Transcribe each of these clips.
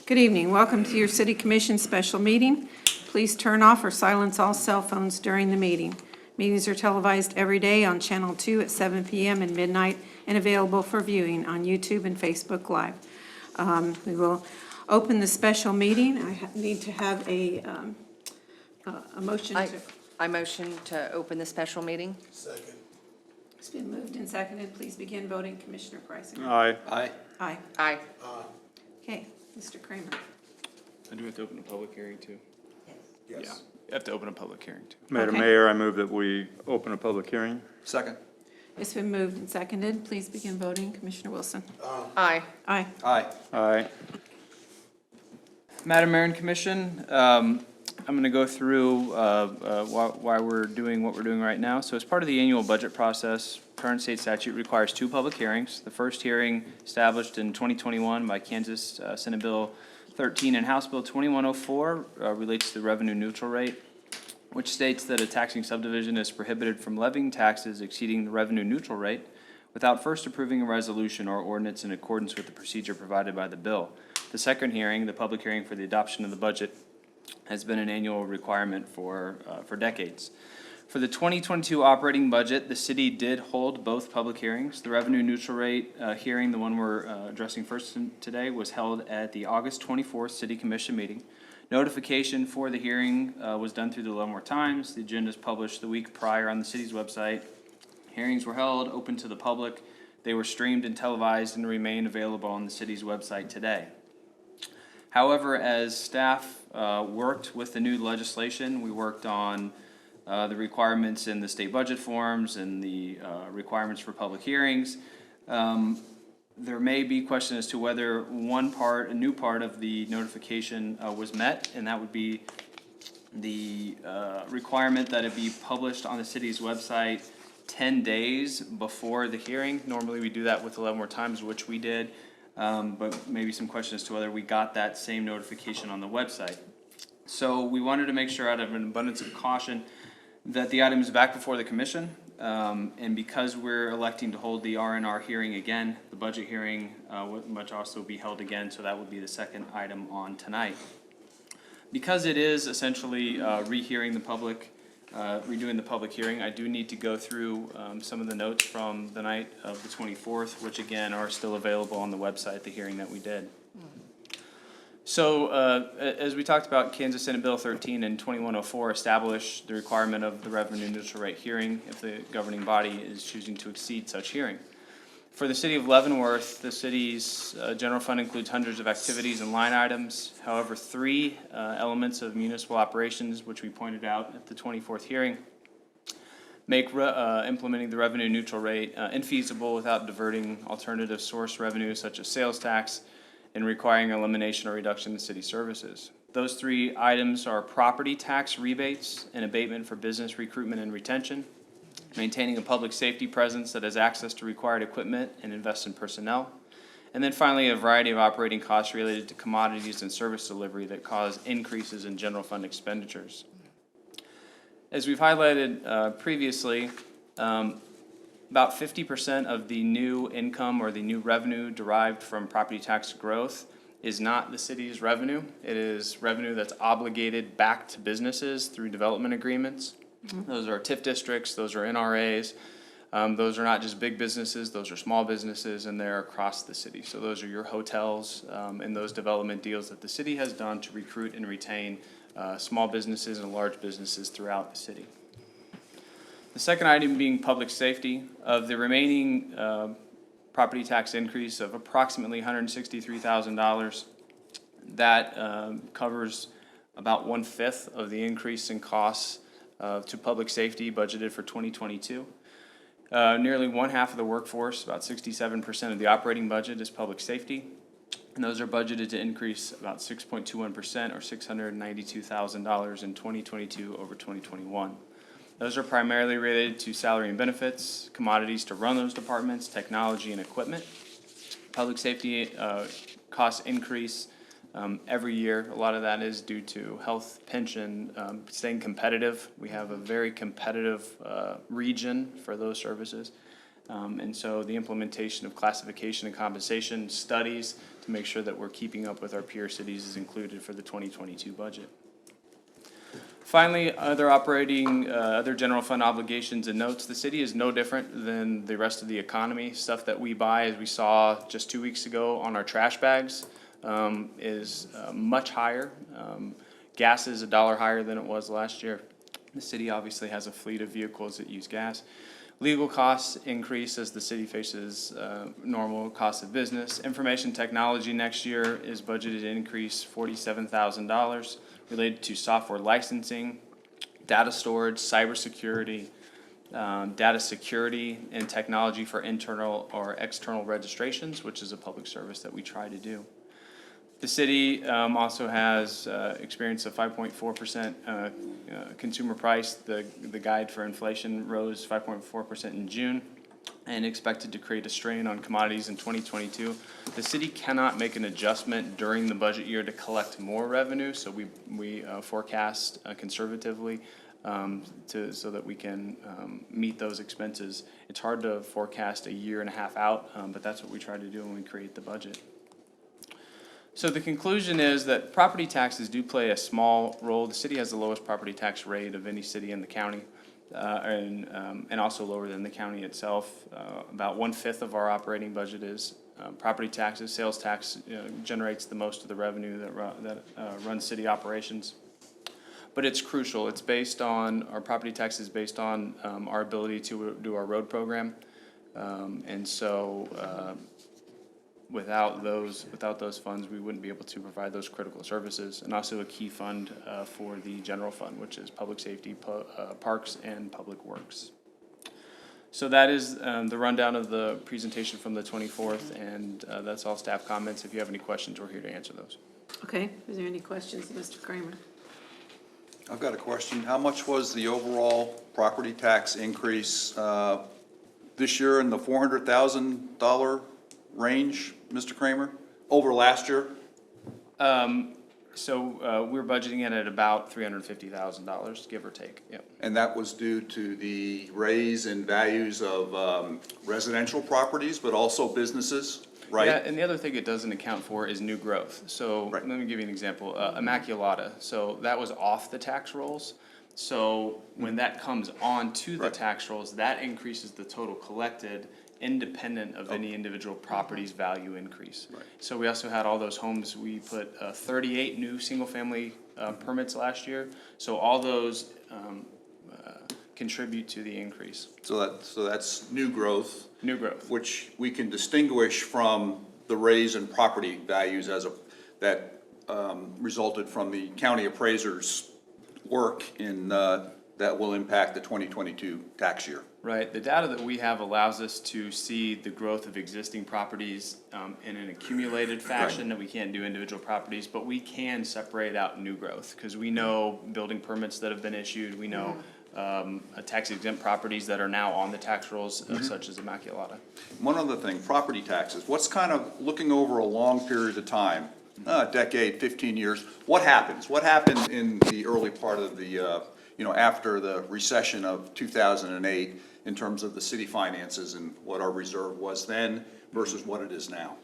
Good evening. Welcome to your City Commission special meeting. Please turn off or silence all cell phones during the meeting. Meetings are televised every day on Channel 2 at 7 p.m. and midnight and available for viewing on YouTube and Facebook Live. We will open the special meeting. I need to have a motion to... I motion to open the special meeting. Second. It's been moved and seconded. Please begin voting. Commissioner Preisinger. Aye. Aye. Aye. Aye. Okay, Mr. Kramer. I do have to open a public hearing too. Yes. Yeah, you have to open a public hearing too. Madam Okay. Mayor, I move that we open a public hearing. Second. It's been moved and seconded. Please begin voting. Commissioner Wilson. Aye. Aye. Aye. Aye. Madam Mayor and Commission, I'm going to go through why we're doing what we're doing right now. So as part of the annual budget process, current state statute requires 2 public hearings. The first hearing, established in 2021 by Kansas Senate Bill 13 and House Bill 2104, relates to the revenue neutral rate, which states that a taxing subdivision is prohibited from levying taxes exceeding the revenue neutral rate without first approving a resolution or ordinance in accordance with the procedure provided by the bill. The second hearing, the public hearing for the adoption of the budget, has been an annual requirement for decades. For the 2022 operating budget, the city did hold both public hearings. The revenue neutral rate hearing, the one we're addressing first today, was held at the August 24th City Commission meeting. Notification for the hearing was done through the Leavenworth Times. The agenda is published the week prior on the city's website. Hearings were held, open to the public. They were streamed and televised and remain available on the city's website today. However, as staff worked with the new legislation, we worked on the requirements in the state budget forms and the requirements for public hearings. There may be question as to whether a new part of the notification was met, and that would be the requirement that it be published on the city's website 10 days before the hearing. Normally we do that with the Leavenworth Times, which we did, but maybe some question as to whether we got that same notification on the website. So we wanted to make sure, out of an abundance of caution, that the item is back before the commission, and because we're electing to hold the R&R hearing again, the budget hearing must also be held again, so that would be the second item on tonight. Because it is essentially rehearing the public, redoing the public hearing, I do need to go through some of the notes from the night of the 24th, which again are still available on the website, the hearing that we did. So, as we talked about, Kansas Senate Bill 13 and 2104 establish the requirement of the revenue neutral rate hearing if the governing body is choosing to exceed such hearing. For the city of Leavenworth, the city's general fund includes hundreds of activities and line items. However, 3 elements of municipal operations, which we pointed out at the 24th hearing, make implementing the revenue neutral rate infeasible without diverting alternative source revenue such as sales tax and requiring elimination or reduction in city services. Those 3 items are property tax rebates and abatement for business recruitment and retention, maintaining a public safety presence that has access to required equipment and invest in personnel, and then finally a variety of operating costs related to commodities and service delivery that cause increases in general fund expenditures. As we've highlighted previously, about 50% of the new income or the new revenue derived from property tax growth is not the city's revenue. It is revenue that's obligated back to businesses through development agreements. Those are TIF districts, those are NRAs. Those are not just big businesses, those are small businesses, and they're across the city. So those are your hotels and those development deals that the city has done to recruit and retain small businesses and large businesses throughout the city. The second item being public safety. Of the remaining property tax increase of approximately $163,000, that covers about 1/5 of the increase in costs to public safety budgeted for 2022. Nearly 1/2 of the workforce, about 67% of the operating budget, is public safety, and those are budgeted to increase about 6.21% or $692,000 in 2022 over 2021. Those are primarily related to salary and benefits, commodities to run those departments, technology and equipment. Public safety costs increase every year. A lot of that is due to health, pension, staying competitive. We have a very competitive region for those services. And so the implementation of classification and compensation studies to make sure that we're keeping up with our peer cities is included for the 2022 budget. Finally, other general fund obligations and notes. The city is no different than the rest of the economy. Stuff that we buy, as we saw just 2 weeks ago on our trash bags, is much higher. Gas is $1 higher than it was last year. The city obviously has a fleet of vehicles that use gas. Legal costs increase as the city faces normal costs of business. Information technology next year is budgeted to increase $47,000 related to software licensing, data storage, cybersecurity, data security, and technology for internal or external registrations, which is a public service that we try to do. The city also has experienced a 5.4% consumer price. The guide for inflation rose 5.4% in June and expected to create a strain on commodities in 2022. The city cannot make an adjustment during the budget year to collect more revenue, so we forecast conservatively so that we can meet those expenses. It's hard to forecast a year and a half out, but that's what we try to do when we create the budget. So the conclusion is that property taxes do play a small role. The city has the lowest property tax rate of any city in the county, and also lower than the county itself. About 1/5 of our operating budget is property taxes. Sales tax generates the most of the revenue that runs city operations. But it's crucial. It's based on, our property tax is based on our ability to do our road program. And so without those funds, we wouldn't be able to provide those critical services, and also a key fund for the general fund, which is public safety, parks, and public works. So that is the rundown of the presentation from the 24th, and that's all staff comments. If you have any questions, we're here to answer those. Okay, is there any questions, Mr. Kramer? I've got a question. How much was the overall property tax increase this year in the $400,000 range, Mr. Kramer, over last year? So we're budgeting it at about $350,000, give or take. Yep. And that was due to the raise in values of residential properties, but also businesses, right? Yeah, and the other thing it doesn't account for is new growth. So Right. let me give you an example. Immaculata. So that was off the tax rolls. So when that comes on to the Right. tax rolls, that increases the total collected, independent of any individual property's value increase. Right. So we also had all those homes, we put 38 new single-family permits last year. So all those contribute to the increase. So that's new growth, New growth. which we can distinguish from the raise in property values that resulted from the county appraiser's work in that will impact the 2022 tax year. Right, the data that we have allows us to see the growth of existing properties in an accumulated fashion that we can't do individual properties, but we can separate out new growth, because we know building permits that have been issued, we know tax exempt properties that are now on the tax rolls, such as Immaculata. One other thing, property taxes, what's kind of looking over a long period of time, a decade, 15 years, what happens? What happened in the early part of the, after the recession of 2008 in terms of the city finances and what our reserve was then versus what it is now?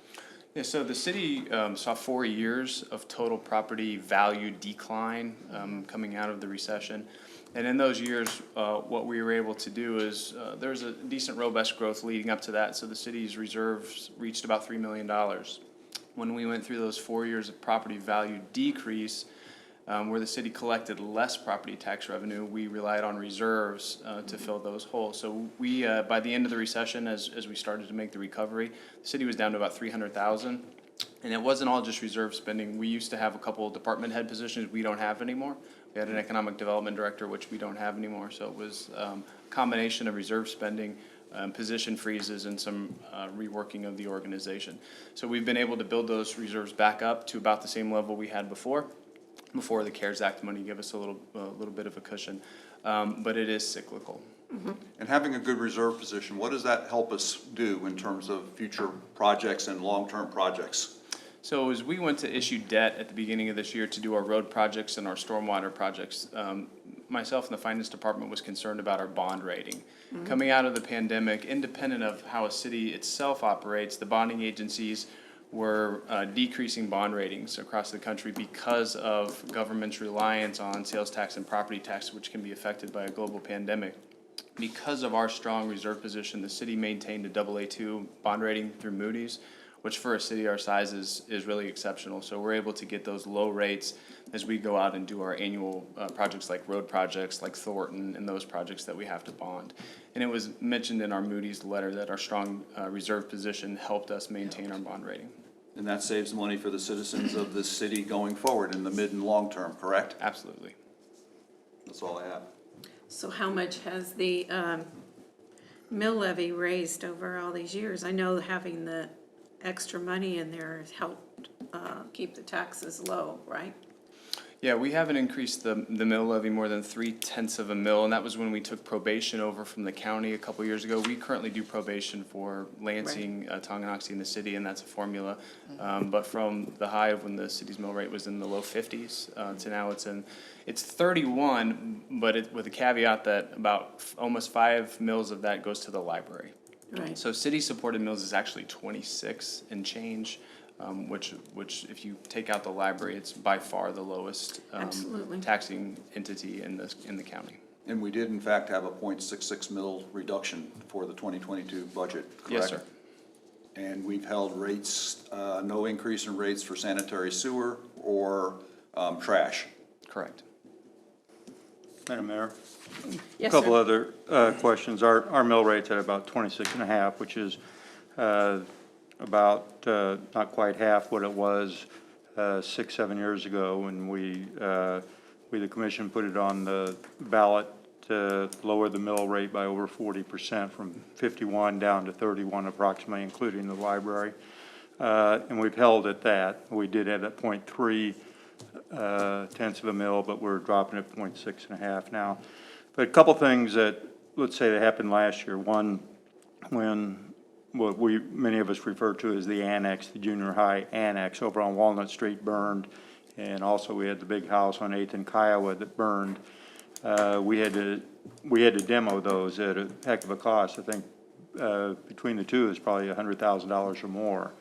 Yeah, so the city saw 4 years of total property value decline coming out of the recession. And in those years, what we were able to do is, there's a decent robust growth leading up to that, so the city's reserves reached about $3 million. When we went through those 4 years of property value decrease, where the city collected less property tax revenue, we relied on reserves to fill those holes. So we, by the end of the recession, as we started to make the recovery, the city was down to about $300,000. And it wasn't all just reserve spending. We used to have a couple of department head positions we don't have anymore. We had an economic development director, which we don't have anymore. So it was a combination of reserve spending, position freezes, and some reworking of the organization. So we've been able to build those reserves back up to about the same level we had before the CARES Act money gave us a little bit of a cushion, but it is cyclical. And having a good reserve position, what does that help us do in terms of future projects and long-term projects? So as we went to issue debt at the beginning of this year to do our road projects and our stormwater projects, myself and the finance department was concerned about our bond rating. Coming out of the pandemic, independent of how a city itself operates, the bonding agencies we're decreasing bond ratings across the country because of government's reliance on sales tax and property tax, which can be affected by a global pandemic. Because of our strong reserve position, the city maintained a AA2 bond rating through Moody's, which for a city our size is really exceptional. So we're able to get those low rates as we go out and do our annual projects like road projects, like Thornton, and those projects that we have to bond. And it was mentioned in our Moody's letter that our strong reserve position helped us maintain our bond rating. And that saves money for the citizens of this city going forward in the mid and long term, correct? Absolutely. That's all I have. So how much has the mill levy raised over all these years? I know having the extra money in there has helped keep the taxes low, right? Yeah, we haven't increased the mill levy more than 0.3 of a mil, and that was when we took probation over from the county a couple years ago. We currently do probation for Lansing, Tonganoxie, and the city, and that's a formula. But from the high of when the city's mill rate was in the low 50s to now it's 31, but with a caveat that about almost 5 mils of that goes to the library. Right. So city-supported mills is actually 26 and change, which if you take out the library, it's by far the lowest Absolutely. taxing entity in the county. And we did in fact have a 0.66 mil reduction for the 2022 budget, correct? Yes, sir. And we've held rates, no increase in rates for sanitary sewer or trash. Correct. Madam Mayor? Yes, A couple sir. other questions. Our mill rate's at about 26.5, which is about not quite half what it was 6-7 years ago when we the commission put it on the ballot to lower the mill rate by over 40% from 51 down to 31 approximately, including the library. And we've held at that. We did it at 0.3 tenths of a mil, but we're dropping it 0.6.5 now. But a couple things that, let's say, that happened last year. One, when what many of us refer to as the annex, the junior high annex over on Walnut Street burned, and also we had the big house on 8th and Kiowa that burned. We had to demo those at a heck of a cost. I think between the two is probably $100,000 or more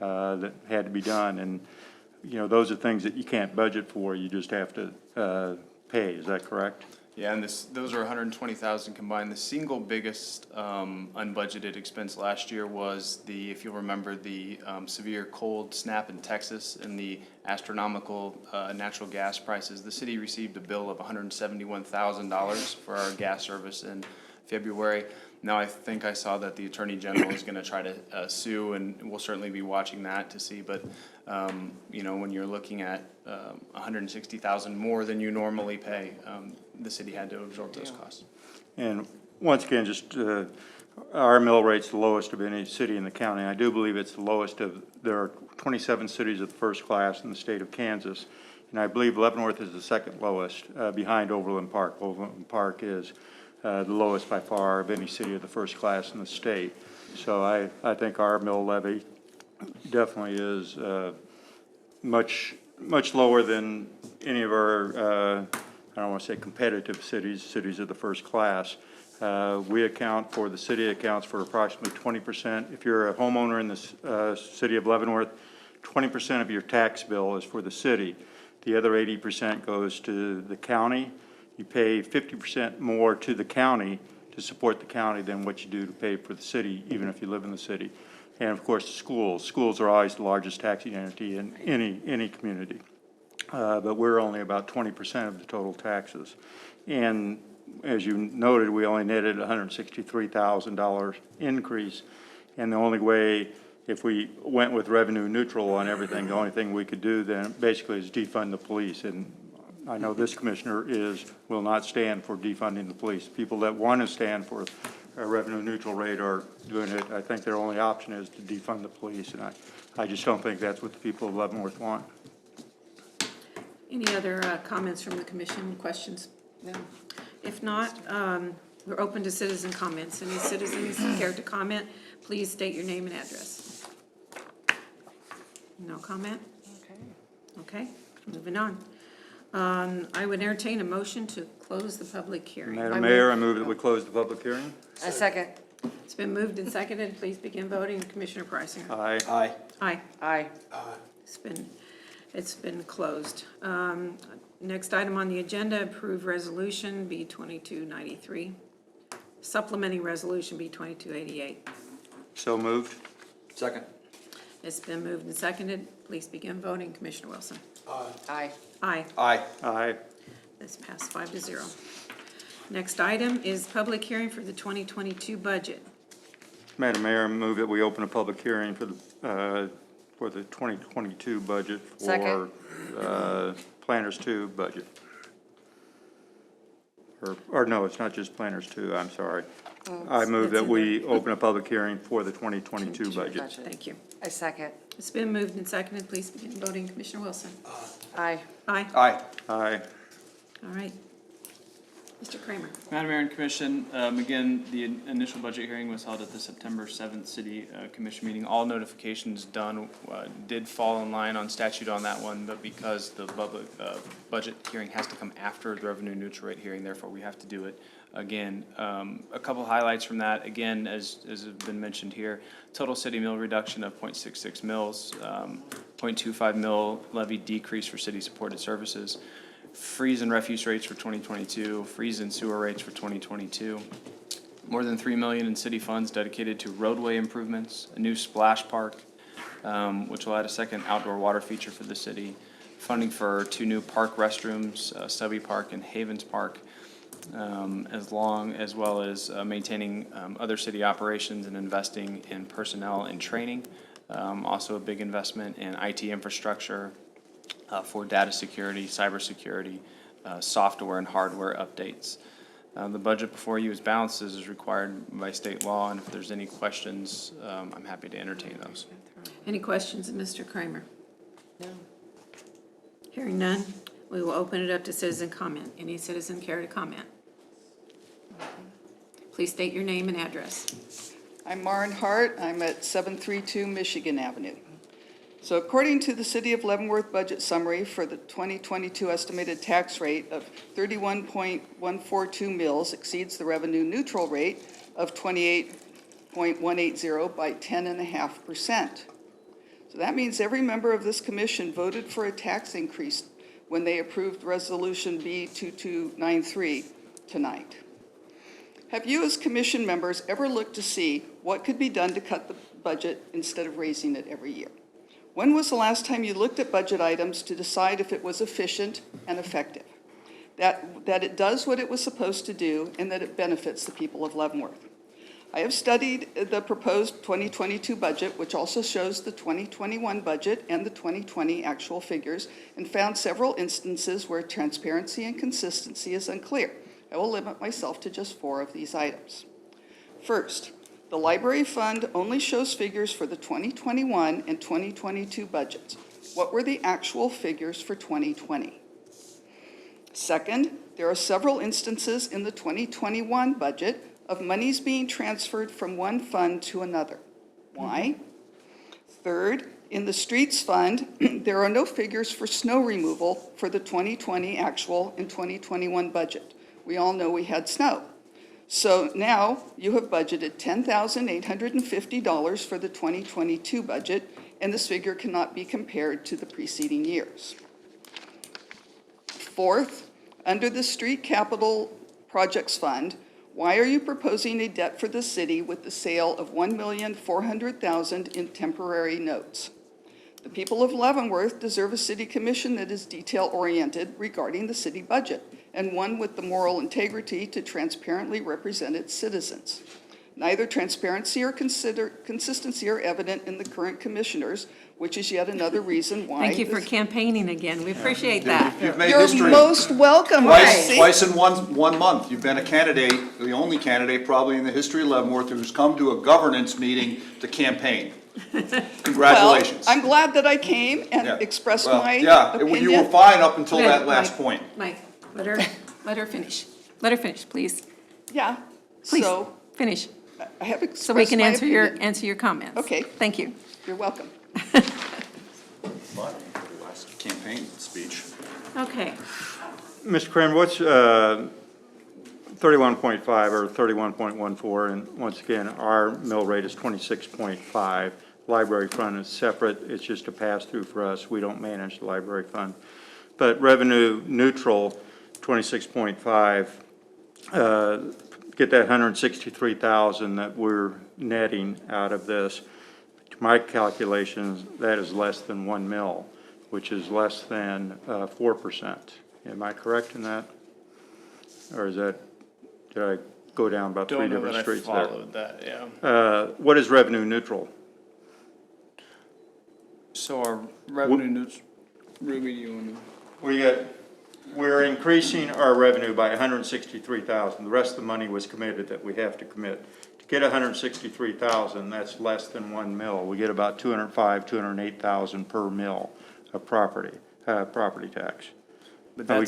that had to be done. And you know, those are things that you can't budget for. You just have to pay. Is that correct? Yeah, and those are 120,000 combined. The single biggest unbudgeted expense last year was if you'll remember, the severe cold snap in Texas and the astronomical natural gas prices. The city received a bill of $171,000 for our gas service in February. Now, I think I saw that the Attorney General is going to try to sue, and we'll certainly be watching that to see. But, you know, when you're looking at $160,000 more than you normally pay, the city had to absorb those costs. And once again, just our mill rate's the lowest of any city in the county. I do believe it's the lowest there are 27 cities of the first class in the state of Kansas. And I believe Leavenworth is the second lowest behind Overland Park. Overland Park is the lowest by far of any city of the first class in the state. So I think our mill levy definitely is much lower than any of our, I don't want to say competitive cities of the first class. The city accounts for approximately 20%. If you're a homeowner in the city of Leavenworth, 20% of your tax bill is for the city. The other 80% goes to the county. You pay 50% more to the county to support the county than what you do to pay for the city, even if you live in the city. And of course, schools. Schools are always the largest taxing entity in any community. But we're only about 20% of the total taxes. And as you noted, we only netted $163,000 increase. And the only way, if we went with revenue neutral on everything, the only thing we could do then basically is defund the police. And I know this commissioner will not stand for defunding the police. People that want to stand for a revenue neutral rate are doing it. I think their only option is to defund the police, and I just don't think that's what the people of Leavenworth want. Any other comments from the commission, questions? No. If not, we're open to citizen comments. Any citizens care to comment, please state your name and address. No comment? Okay, moving on. I would entertain a motion to close the public hearing. Madam Mayor, I move that we close the public hearing. A second. It's been moved and seconded. Please begin voting. Commissioner Priceinger. Aye. Aye. Aye. Aye. It's been closed. Next item on the agenda, approve resolution B 2293, supplementing resolution B 2288. So moved. Second. It's been moved and seconded. Please begin voting. Commissioner Wilson. Aye. Aye. Aye. Aye. This passed 5-0. Next item is public hearing for the 2022 budget. Madam Mayor, I move that we open a public hearing for the 2022 budget for Second. Planners 2 budget. Or no, it's not just Planners 2, I'm sorry. I move that we open a public hearing for the 2022 budget. Thank you. I second. It's been moved and seconded. Please begin voting. Commissioner Wilson. Aye. Aye. Aye. Aye. All right. Mr. Kramer. Madam Mayor and Commission, again, the initial budget hearing was held at the September 7th City Commission meeting. All notifications done did fall in line on statute on that one, but because the public budget hearing has to come after the revenue neutral rate hearing, therefore we have to do it again. A couple highlights from that, again, as has been mentioned here, total city mill reduction of 0.66 mils, 0.25 mil levy decrease for city-supported services, freeze and refuse rates for 2022, freeze and sewer rates for 2022. More than $3 million in city funds dedicated to roadway improvements, a new splash park, which will add a second outdoor water feature for the city, funding for 2 new park restrooms, Stubby Park and Havens Park, as well as maintaining other city operations and investing in personnel and training. Also a big investment in IT infrastructure, for data security, cybersecurity, software and hardware updates. The budget before you is balanced as is required by state law, and if there's any questions, I'm happy to entertain those. Any questions of Mr. Kramer? No. Hearing none, we will open it up to citizen comment. Any citizen care to comment? Please state your name and address. I'm Maren Hart. I'm at 732 Michigan Avenue. So according to the City of Leavenworth budget summary for the 2022 estimated tax rate of 31.142 mils exceeds the revenue neutral rate of 28.180 by 10.5%. So that means every member of this commission voted for a tax increase when they approved Resolution B 2293 tonight. Have you as commission members ever looked to see what could be done to cut the budget instead of raising it every year? When was the last time you looked at budget items to decide if it was efficient and effective? That it does what it was supposed to do and that it benefits the people of Leavenworth. I have studied the proposed 2022 budget, which also shows the 2021 budget and the 2020 actual figures, and found several instances where transparency and consistency is unclear. I will limit myself to just 4 of these items. First, the library fund only shows figures for the 2021 and 2022 budgets. What were the actual figures for 2020? Second, there are several instances in the 2021 budget of monies being transferred from one fund to another. Why? Third, in the streets fund, there are no figures for snow removal for the 2020 actual and 2021 budget. We all know we had snow. So now you have budgeted $10,850 for the 2022 budget, and this figure cannot be compared to the preceding years. Fourth, under the Street Capital Projects Fund, why are you proposing a debt for the city with the sale of $1,400,000 in temporary notes? The people of Leavenworth deserve a city commission that is detail-oriented regarding the city budget, and one with the moral integrity to transparently represent its citizens. Neither transparency or consistency are evident in the current commissioners, which is yet another reason why. Thank you for campaigning again. We appreciate that. You've made You're history most welcome. twice in one month. You've been a candidate, the only candidate probably in the history of Leavenworth who's come to a governance meeting to campaign. Congratulations. Well, I'm glad that I came and Yeah. expressed Well, my yeah, opinion. you were fine up until Good. that last Mike, point. Mike, let her finish. Let her finish, please. Yeah, Please, so finish, I have expressed so we can my answer opinion. your comments. Okay. Thank you. You're welcome. Last campaign speech. Okay. Mr. Kramer, what's 31.5 or 31.14? And once again, our mill rate is 26.5. library fund is separate. It's just a pass-through for us. We don't manage the library fund. But revenue neutral, 26.5, get that 163,000 that we're netting out of this. To my calculations, that is less than 1 mil, which is less than 4%. Am I correct in that? Or is that, did I go down about three Don't know different that I streets there? followed that, yeah. What is revenue neutral? So our revenue neutral, Ruby, do you wanna? We're increasing our revenue by 163,000. The rest of the money was committed that we have to commit. To get 163,000, that's less than 1 mil. We get about 208,000 per mil of property tax. But Now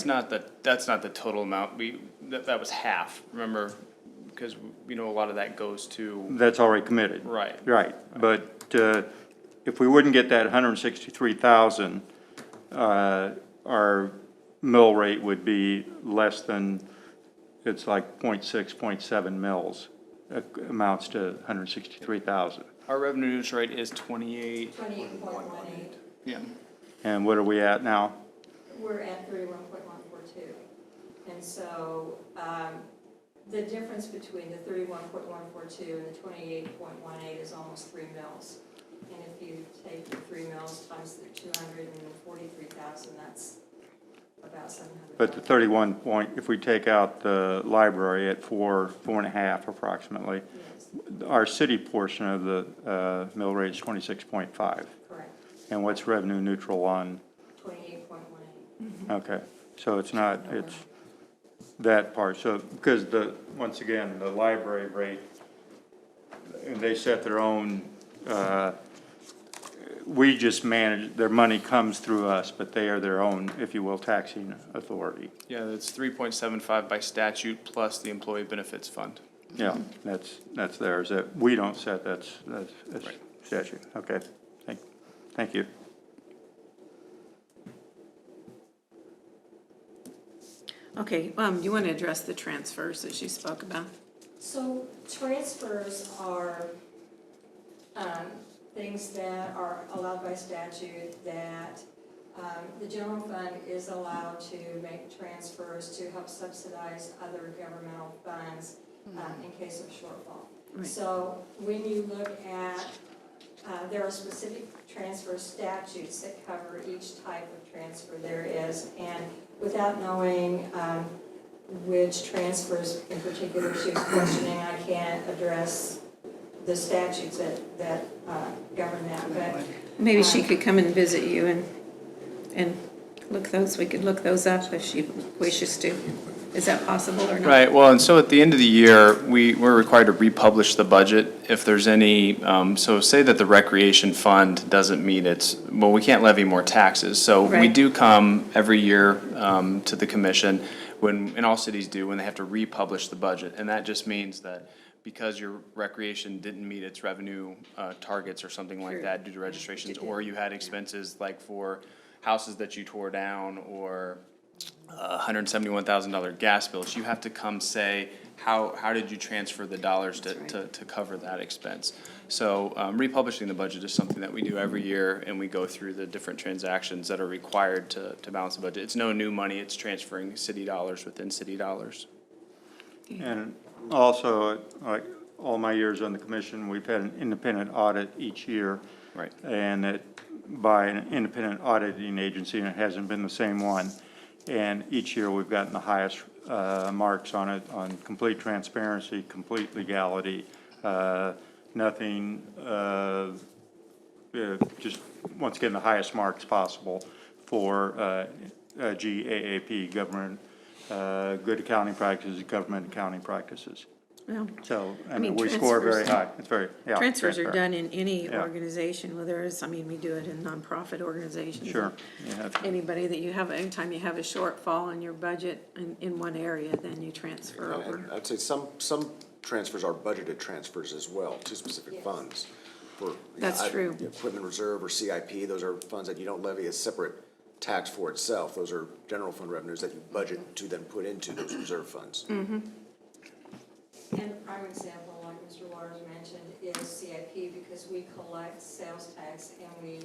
that's not the total amount. That was half, remember? Because, you know, a lot of that goes to, That's already committed. Right. Right, but if we wouldn't get that 163,000, our mill rate would be less than, it's like 0.6, 0.7 mils, amounts to 163,000. our revenue neutral rate is 28, 28.18. yeah. And what are we at now? We're at 31.142. And so the difference between the 31.142 and the 28.18 is almost 3 mils. And if you take the 3 mils times the 243,000, that's about 700. But the 31 point, if we take out the library at 4.5 approximately, Yes, our city portion of the mill rate is 26.5. correct. And what's revenue neutral on? 28.18. Okay, so it's not, it's that part, so, because once again, the library rate, and they set their own, we just manage, their money comes through us, but they are their own, if you will, taxing authority. Yeah, it's 3.75 by statute plus the employee benefits fund. Yeah, that's theirs, that, we don't set, that's Right. statute, okay, thank you. Okay, you want to address the transfers that you spoke about? So transfers are things that are allowed by statute that the general fund is allowed to make transfers to help subsidize other governmental funds in case of shortfall. Right. So when you look at, there are specific transfer statutes that cover each type of transfer there is, and without knowing which transfers in particular she was questioning, I can't address the statutes that govern that, but. Maybe she could come and visit you and look those, we could look those up if she wishes to. Is that possible or not? Right, well, and so at the end of the year, we're required to republish the budget if there's any, so say that the recreation fund doesn't meet its, well, we can't levy more taxes. So we Right. do come every year to the commission, and all cities do, when they have to republish the budget. And that just means that because your recreation didn't meet its revenue targets or something like Sure. that due to registrations, It did. or you had expenses like for houses that you tore down, or $171,000 gas bills, you have to come say, how did you transfer the dollars to cover that expense? So republishing the budget is something that we do every year, and we go through the different transactions that are required to balance the budget. It's no new money, it's transferring city dollars within city dollars. And also, like, all my years on the commission, we've had an independent audit each year. Right. And it, by an independent auditing agency, and it hasn't been the same one. And each year, we've gotten the highest marks on it, on complete transparency, complete legality, nothing, just, once again, the highest marks possible for GAAP, government, good accounting practices, government accounting practices. Well, So, I mean, mean, we score very transfers- high. It's very, yeah. transfers are transparent. done in any Yeah. organization, whether it's, I mean, we do it in nonprofit organizations. Sure, yeah. Anybody that you have, anytime you have a shortfall in your budget in one area, then you transfer over. And I'd say some transfers are budgeted transfers as well to specific funds. For That's true. Equipment reserve or CIP, those are funds that you don't levy a separate tax for itself. Those are general fund revenues that you budget to then put into those reserve funds. And a prime example, like Mr. Waters mentioned, is CIP because we collect sales tax and we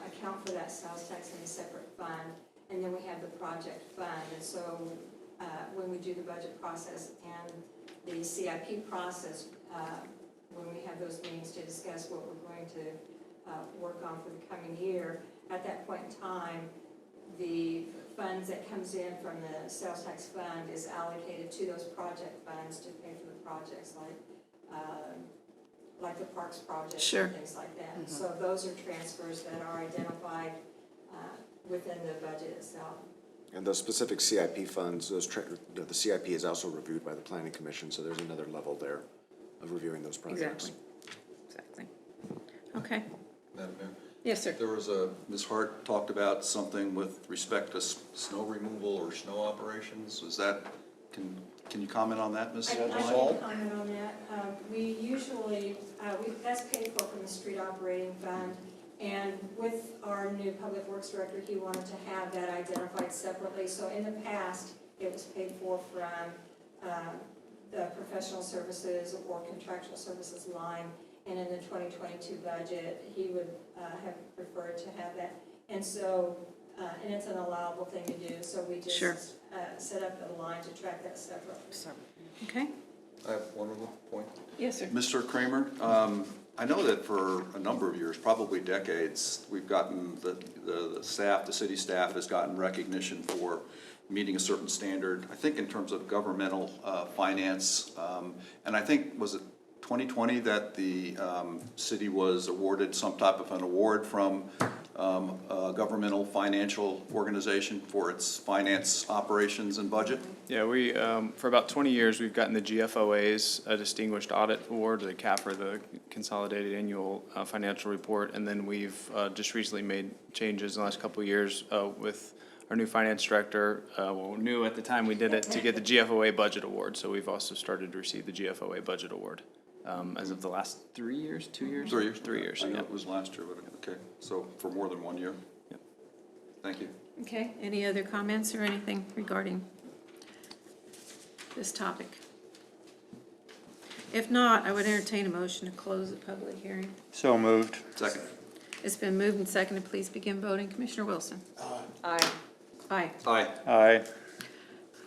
account for that sales tax in a separate fund. And then we have the project fund. And so when we do the budget process and the CIP process, when we have those meetings to discuss what we're going to work on for the coming year, at that point in time, the funds that comes in from the sales tax fund is allocated to those project funds to pay for the projects like the parks project Sure. and things like that. So those are transfers that are identified within the budget itself. And those specific CIP funds, the CIP is also reviewed by the planning commission, so there's another level there of reviewing those projects. Exactly. Okay. Madam Mayor? Yes, sir. There was Ms. Hart talked about something with respect to snow removal or snow operations. Was that, can you comment on that, Ms. I can Saul? comment on that. We usually, that's paid for from the street operating fund. And with our new public works director, he wanted to have that identified separately. So in the past, it was paid for from the professional services or contractual services line. And in the 2022 budget, he would have preferred to have that. And so, and it's an allowable thing to do. So we just Sure. set up a line to track that separately. Okay. I have one more point. Yes, sir. Mr. Kramer, I know that for a number of years, probably decades, we've gotten, the staff, the city staff has gotten recognition for meeting a certain standard, I think in terms of governmental finance. And I think, was it 2020 that the city was awarded some type of an award from a governmental financial organization for its finance operations and budget? Yeah, we, for about 20 years, we've gotten the GFOA's, a Distinguished Audit Award, the CAFR, the Consolidated Annual Financial Report, and then we've just recently made changes in the last couple of years with our new finance director. Well, new at the time we did it to get the GFOA Budget Award, so we've also started to receive the GFOA Budget Award as of the last 3 years, 2 years? 3 years? 3 years, I know yeah. it was last year, but okay, so for more than 1 year? Yep. Thank you. Okay. Any other comments or anything regarding this topic? If not, I would entertain a motion to close the public hearing. So moved. Second. It's been moved and seconded. Please begin voting. Commissioner Wilson? Aye. Aye. Aye. Aye.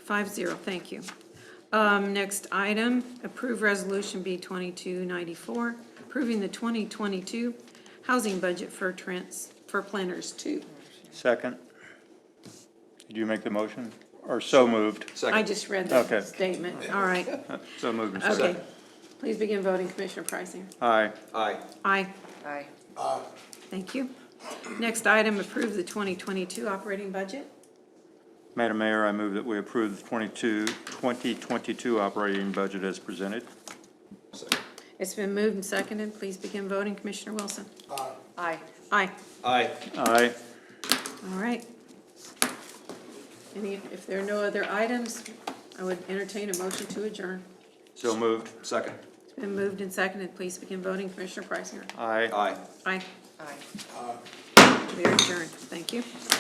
5-0, thank you. Next item, approve resolution B 2294, approving the 2022 housing budget for Trent's, for Planners 2. Second. Did you make the motion? Or so moved? I Second. just read the Okay. statement. All right. So moved and Okay. second. Please begin voting. Commissioner Pricing? Aye. Aye. Aye. Aye. Thank you. Next item, approve the 2022 operating budget. Madam Mayor, I move that we approve the 2022 operating budget as presented. Second. It's been moved and seconded. Please begin voting. Commissioner Wilson? Aye. Aye. Aye. Aye. All right. If there are no other items, I would entertain a motion to adjourn. So moved. Second. It's been moved and seconded. Please begin voting. Commissioner Priceinger? Aye. Aye. Aye. Aye. We are adjourned. Thank you.